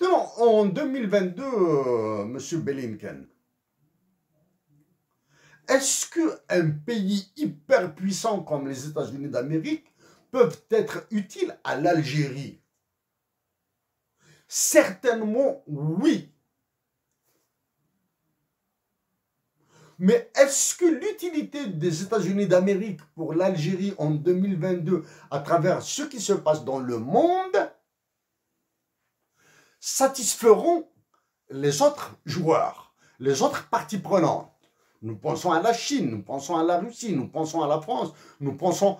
Maintenant, en 2022, M. Blinken, est-ce qu'un pays hyper puissant comme les États-Unis d'Amérique peuvent être utiles à l'Algérie? Certainement, oui. Mais est-ce que l'utilité des États-Unis d'Amérique pour l'Algérie en 2022, à travers ce qui se passe dans le monde, satisferont les autres joueurs, les autres parties prenantes? Nous pensons à la Chine, nous pensons à la Russie, nous pensons à la France, nous pensons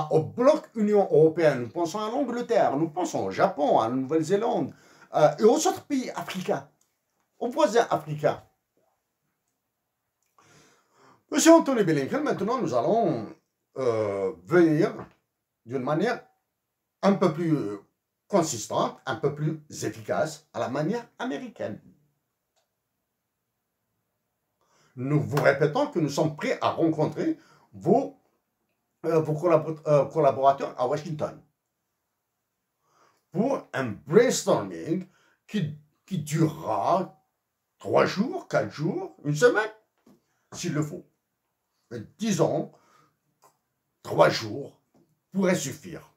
au bloc Union européenne, nous pensons à l'Angleterre, nous pensons au Japon, à la Nouvelle-Zélande et aux autres pays africains, aux voisins africains. Monsieur Anthony Blinken, maintenant nous allons venir d'une manière un peu plus consistante, un peu plus efficace, à la manière américaine. Nous vous répétons que nous sommes prêts à rencontrer vos collaborateurs à Washington pour un brainstorming qui durera 3 jours, 4 jours, une semaine, s'il le faut. Mais disons, 3 jours pourrait suffire.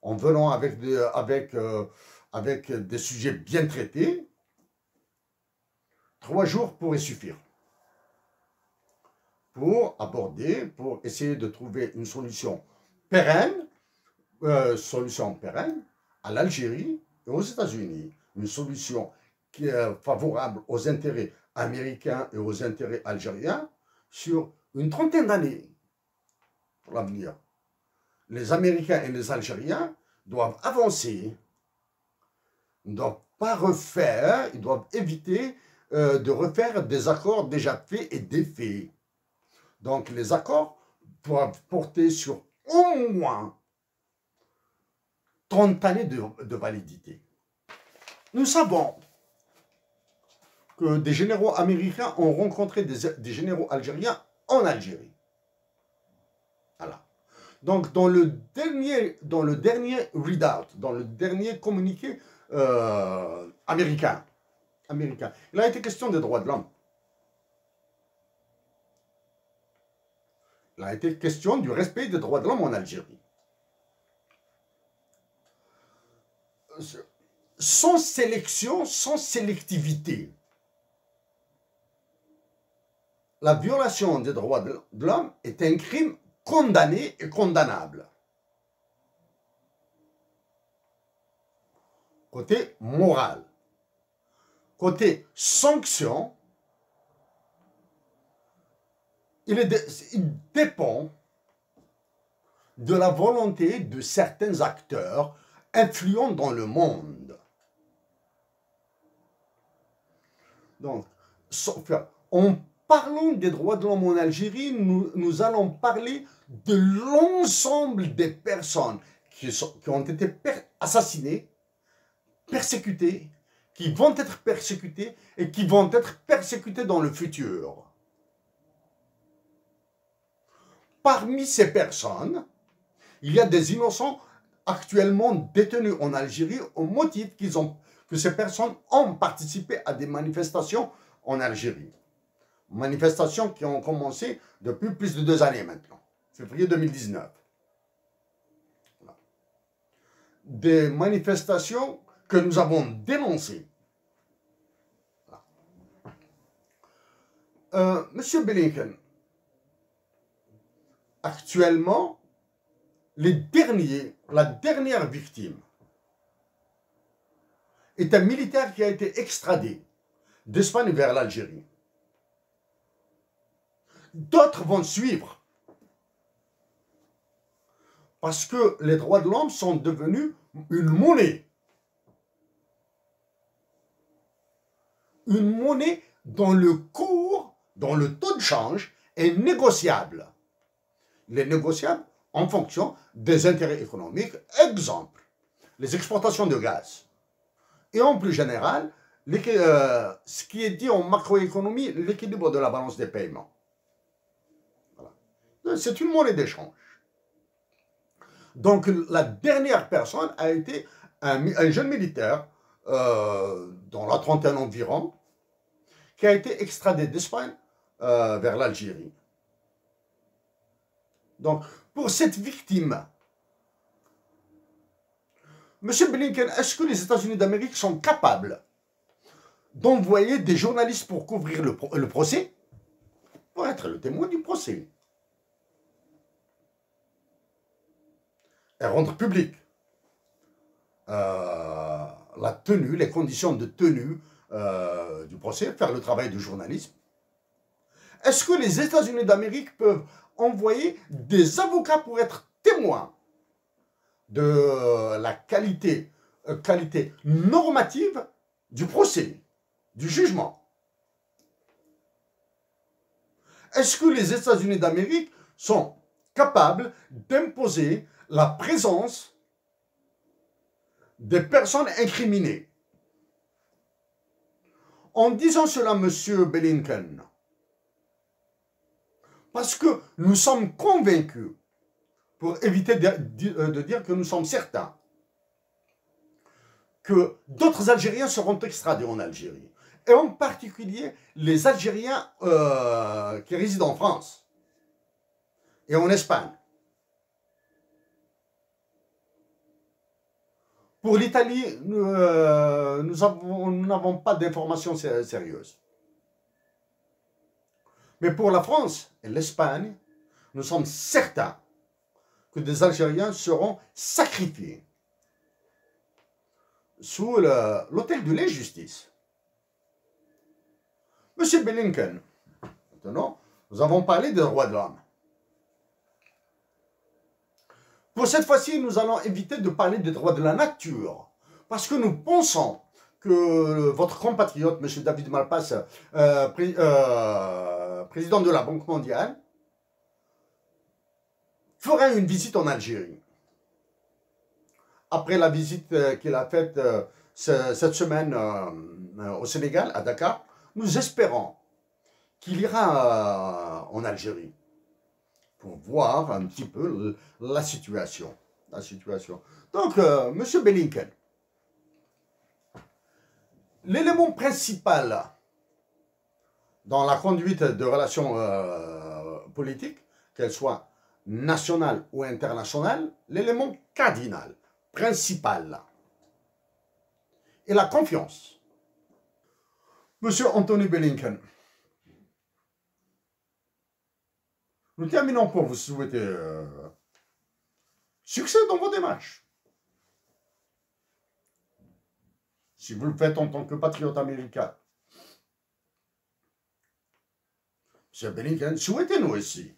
En venant avec des sujets bien traités, 3 jours pourraient suffire pour aborder, pour essayer de trouver une solution pérenne à l'Algérie et aux États-Unis. Une solution qui est favorable aux intérêts américains et aux intérêts algériens sur une trentaine d'années pour l'avenir. Les Américains et les Algériens doivent avancer. Ils ne doivent pas refaire, ils doivent éviter de refaire des accords déjà faits et défaits. Donc les accords doivent porter sur au moins 30 années de validité. Nous savons que des généraux américains ont rencontré des généraux algériens en Algérie. Voilà. Donc dans le dernier readout, dans le dernier communiqué américain, il a été question des droits de l'homme. Il a été question du respect des droits de l'homme en Algérie. Sans sélection, sans sélectivité, la violation des droits de l'homme est un crime condamné et condamnable. Côté moral. Côté sanction, il dépend de la volonté de certains acteurs influents dans le monde. Donc, en parlant des droits de l'homme en Algérie, nous allons parler de l'ensemble des personnes qui ont été assassinées, persécutées, qui vont être persécutées et qui vont être persécutées dans le futur. Parmi ces personnes, il y a des innocents actuellement détenus en Algérie au motif que ces personnes ont participé à des manifestations en Algérie. Manifestations qui ont commencé depuis plus de 2 années maintenant, février 2019. Voilà. Des manifestations que nous avons dénoncées. Voilà. Monsieur Blinken, actuellement, la dernière victime est un militaire qui a été extradé d'Espagne vers l'Algérie. D'autres vont suivre parce que les droits de l'homme sont devenus une monnaie. Une monnaie dont le cours, dont le taux de change est négociable. Il est négociable en fonction des intérêts économiques. Exemple, les exportations de gaz. Et en plus général, ce qui est dit en macroéconomie, l'équilibre de la balance des paiements. Voilà. C'est une monnaie d'échange. Donc la dernière personne a été un jeune militaire dans la trentaine environ, qui a été extradé d'Espagne vers l'Algérie. Donc, pour cette victime, M. Blinken, est-ce que les États-Unis d'Amérique sont capables d'envoyer des journalistes pour couvrir le procès, pour être le témoin du procès, et rendre public la tenue, les conditions de tenue du procès, faire le travail de journalisme? Est-ce que les États-Unis d'Amérique peuvent envoyer des avocats pour être témoins de la qualité normative du procès, du jugement? Est-ce que les États-Unis d'Amérique sont capables d'imposer la présence des personnes incriminées? En disant cela, M. Blinken, parce que nous sommes convaincus, pour éviter de dire que nous sommes certains, que d'autres Algériens seront extradés en Algérie, et en particulier les Algériens qui résident en France et en Espagne. Pour l'Italie, nous n'avons pas d'informations sérieuses. Mais pour la France et l'Espagne, nous sommes certains que des Algériens seront sacrifiés sous l'autel de l'injustice. Monsieur Blinken, maintenant, nous avons parlé des droits de l'homme. Pour cette fois-ci, nous allons éviter de parler des droits de la nature, parce que nous pensons que votre compatriote, M. David Malpass, président de la Banque mondiale, fera une visite en Algérie. Après la visite qu'il a faite cette semaine au Sénégal, à Dakar, nous espérons qu'il ira en Algérie pour voir un petit peu la situation. Donc, M. Blinken, l'élément principal dans la conduite de relations politiques, qu'elles soient nationales ou internationales, l'élément cardinal, principal, est la confiance. Monsieur Anthony Blinken, nous terminons pour vous souhaiter succès dans vos démarches. Si vous le faites en tant que patriote américain, M. Blinken, souhaitez-nous aussi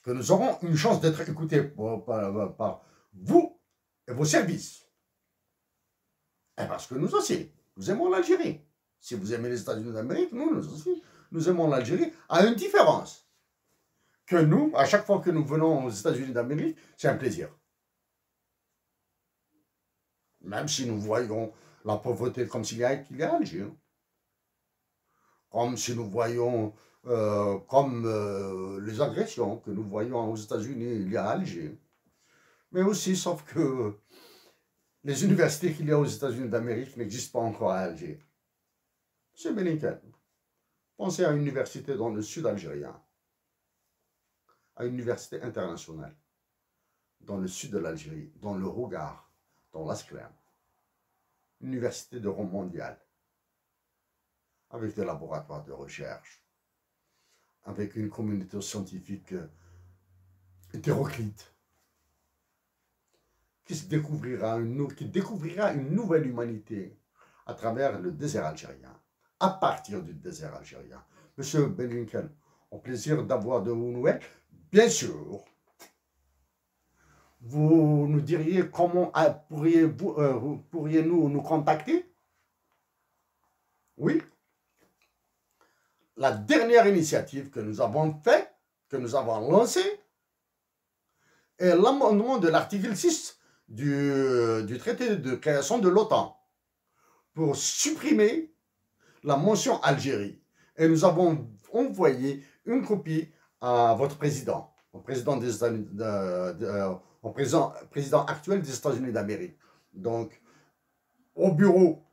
que nous aurons une chance d'être écoutés par vous et vos services. Et parce que nous aussi, nous aimons l'Algérie. Si vous aimez les États-Unis d'Amérique, nous aussi, nous aimons l'Algérie, à une différence. Que nous, à chaque fois que nous venons aux États-Unis d'Amérique, c'est un plaisir. Même si nous voyons la pauvreté comme s'il y a à Alger. Comme si nous voyons les agressions que nous voyons aux États-Unis, il y a à Alger. Mais aussi, sauf que les universités qu'il y a aux États-Unis d'Amérique n'existent pas encore à Alger. C'est Blinken. Pensez à une université dans le sud algérien, à une université internationale, dans le sud de l'Algérie, dans le Rougar, dans l'Asclem, une université de rang mondial, avec des laboratoires de recherche, avec une communauté scientifique hétéroclite, qui découvrira une nouvelle humanité à travers le désert algérien, à partir du désert algérien. Monsieur Blinken, au plaisir d'avoir de vos nouvelles. Bien sûr, vous nous diriez comment pourriez-nous nous contacter? Oui. La dernière initiative que nous avons faite, que nous avons lancée, est l'amendement de l'article 6 du traité de création de l'OTAN pour supprimer la mention Algérie. Et nous avons envoyé une copie à votre président, au président actuel des États-Unis d'Amérique. Donc, au bureau,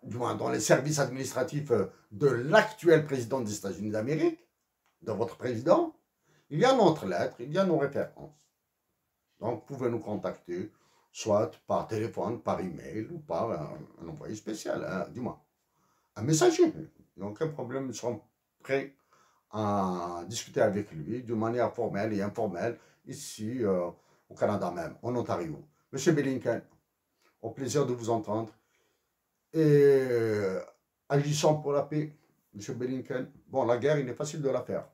du moins dans les services administratifs de l'actuel président des États-Unis d'Amérique, de votre président, il y a notre lettre, il y a nos références. Donc, vous pouvez nous contacter, soit par téléphone, par email ou par un envoyé spécial, hein, du moins. Un messager. Il n'y a aucun problème, nous serons prêts à discuter avec lui de manière formelle et informelle, ici au Canada même, en Ontario. Monsieur Blinken, au plaisir de vous entendre. Et agissons pour la paix, Monsieur Blinken. Bon, la guerre, il est facile de la faire.